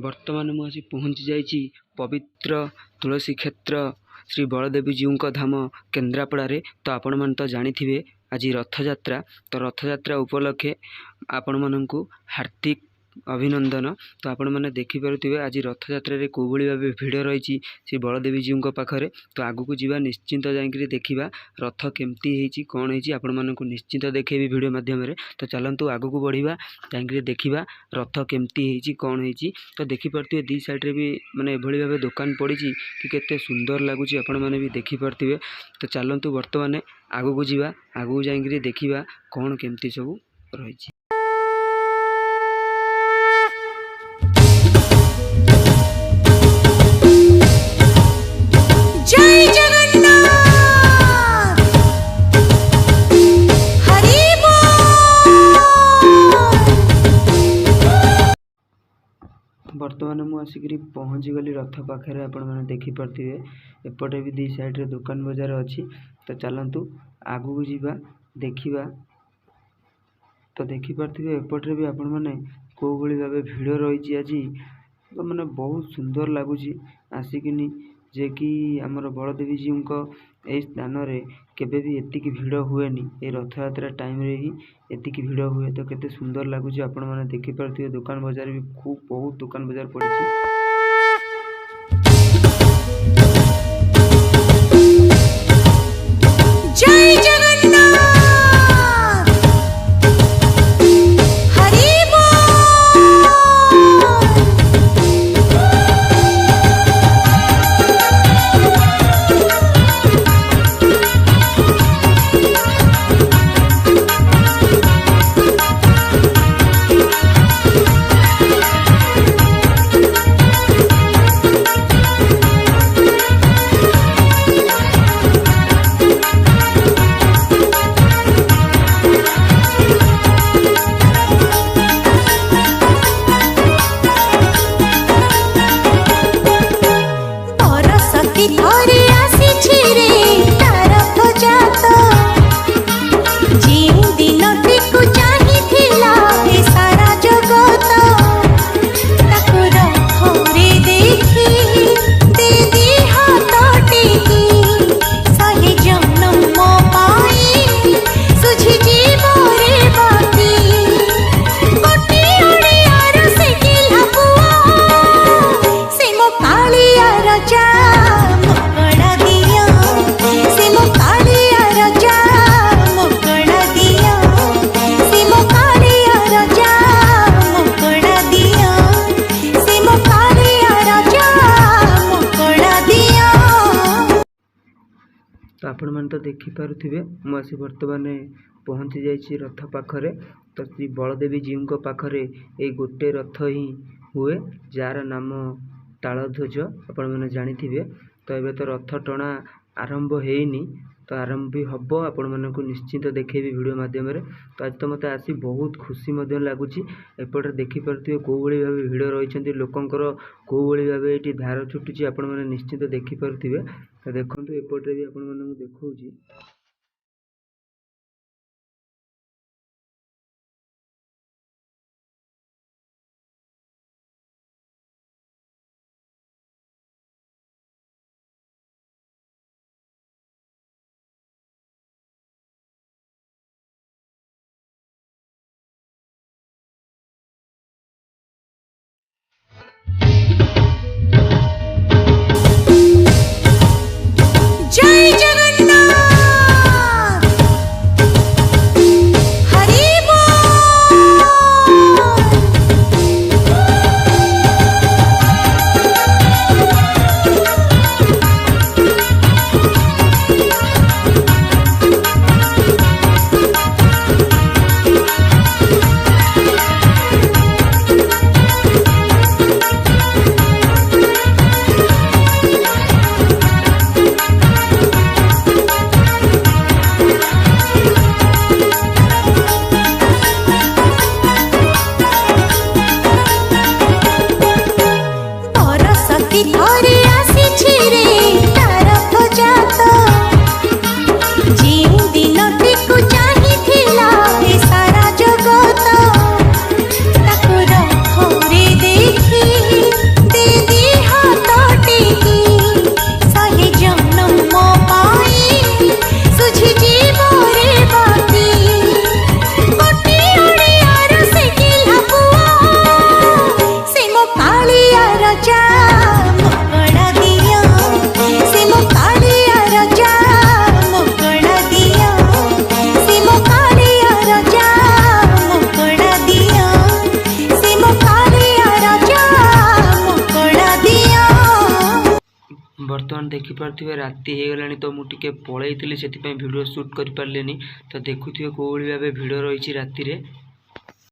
ବର୍ତ୍ତମାନ ମୁଁ ଆସି ପହଞ୍ଚି ଯାଇଛି ପବିତ୍ର ତୁଳସୀ କ୍ଷେତ୍ର ଶ୍ରୀ ବଳଦେବଜୀଉଙ୍କ ଧାମ କେନ୍ଦ୍ରାପଡ଼ାରେ। ତ ଆପଣମାନେ ତ ଜାଣିଥିବେ ଆଜି ରଥଯାତ୍ରା। ତ ରଥଯାତ୍ରା ଉପଲକ୍ଷେ ଆପଣମାନଙ୍କୁ ହାର୍ଦ୍ଦିକ ଅଭିନନ୍ଦନ। ତ ଆପଣମାନେ ଦେଖିପାରୁଥିବେ ଆଜି ରଥଯାତ୍ରାରେ କେଉଁଭଳି ଭାବେ ଭିଡ଼ ରହିଛି ଶ୍ରୀ ବଳଦେବଜୀଉଙ୍କ ପାଖରେ। ତ ଆଗକୁ ଯିବା, ନିଶ୍ଚିନ୍ତ ଯାଇକରି ଦେଖିବା ରଥ କେମିତି ହେଇଛି, କ'ଣ ହେଇଛି ଆପଣମାନଙ୍କୁ ନିଶ୍ଚିନ୍ତ ଦେଖେଇବି ଭିଡ଼ିଓ ମାଧ୍ୟମରେ। ତ ଚାଲନ୍ତୁ ଆଗକୁ ବଢ଼ିବା, ଯାଇକରି ଦେଖିବା ରଥ କେମିତି ହେଇଛି, କ'ଣ ହେଇଛି। ତ ଦେଖିପାରୁଥିବେ ଦୁଇ ସାଇଡ଼୍ରେ ବି ମାନେ ଏଭଳି ଭାବେ ଦୋକାନ ପଡ଼ିଛି କି କେତେ ସୁନ୍ଦର ଲାଗୁଛି, ଆପଣମାନେ ବି ଦେଖିପାରୁଥିବେ। ତ ଚାଲନ୍ତୁ ବର୍ତ୍ତମାନ ଆଗକୁ ଯିବା, ଆଗକୁ ଯାଇକରି ଦେଖିବା କ'ଣ କେମିତି ସବୁ ରହିଛି। ବର୍ତ୍ତମାନ ମୁଁ ଆସିକରି ପହଞ୍ଚିଗଲି ରଥ ପାଖରେ। ଆପଣମାନେ ଦେଖିପାରୁଥିବେ ଏପଟେ ବି ଦୁଇ ସାଇଡ଼୍ରେ ଦୋକାନ ବଜାର ଅଛି। ତ ଚାଲନ୍ତୁ ଆଗକୁ ଯିବା, ଦେଖିବା। ତ ଦେଖିପାରୁଥିବେ ଏପଟରେ ବି ଆପଣମାନେ କେଉଁଭଳି ଭାବେ ଭିଡ଼ ରହିଛି ଆଜି। ତ ମାନେ ବହୁତ ସୁନ୍ଦର ଲାଗୁଛି ଆସିକିନି, ଯେ କି ଆମର ବଳଦେବଜୀଉଙ୍କ ଏହି ସ୍ଥାନରେ କେବେ ବି ଏତିକି ଭିଡ଼ ହୁଏନି। ଏ ରଥଯାତ୍ରା ଟାଇମ୍ରେ ହିଁ ଏତିକି ଭିଡ଼ ହୁଏ। ତ କେତେ ସୁନ୍ଦର ଲାଗୁଛି ଆପଣମାନେ ଦେଖିପାରୁଥିବେ। ଦୋକାନ ବଜାର ବି ବହୁତ ଦୋକାନ ବଜାର ପଡ଼ିଛି। ତ ଆପଣମାନେ ତ ଦେଖିପାରୁଥିବେ ମୁଁ ଆସି ବର୍ତ୍ତମାନ ପହଞ୍ଚି ଯାଇଛି ରଥ ପାଖରେ। ତ ଶ୍ରୀ ବଳଦେବଜୀଉଙ୍କ ପାଖରେ ଏଇ ଗୋଟେ ରଥ ହିଁ ହୁଏ, ଯାହାର ନାମ ତାଳଧ୍ୱଜ, ଆପଣମାନେ ଜାଣିଥିବେ। ତ ଏବେ ତ ରଥ ଟଣା ଆରମ୍ଭ ହେଇନି, ତ ଆରମ୍ଭ ବି ହେବ, ଆପଣମାନଙ୍କୁ ନିଶ୍ଚିନ୍ତ ଦେଖେଇବି ଭିଡ଼ିଓ ମାଧ୍ୟମରେ। ତ ଆଜି ତ ମୋତେ ଆସି ବହୁତ ଖୁସି ମଧ୍ୟ ଲାଗୁଛି। ଏପଟେ ଦେଖିପାରୁଥିବେ କେଉଁଭଳି ଭାବେ ଭିଡ଼ ରହିଛନ୍ତି, ଲୋକଙ୍କର କେଉଁଭଳି ଭାବେ ଏଇଠି ଧାର ଛୁଟୁଛି, ଆପଣମାନେ ନିଶ୍ଚିନ୍ତ ଦେଖିପାରୁଥିବେ। ତ ଦେଖନ୍ତୁ ଏପଟରେ ବି ଆପଣମାନଙ୍କୁ ଦେଖାଉଛି। ଦେଖିପାରୁଥିବେ ରାତି ହେଇଗଲାଣି ତ ମୁଁ ଟିକେ ପଳେଇଥିଲି, ସେଥିପାଇଁ ଭିଡ଼ିଓ ସୁଟ୍ କରିପାରିଲିନି। ତ ଦେଖୁଥିବେ କେଉଁଭଳି ଭାବେ ଭିଡ଼ ରହିଛି ରାତିରେ।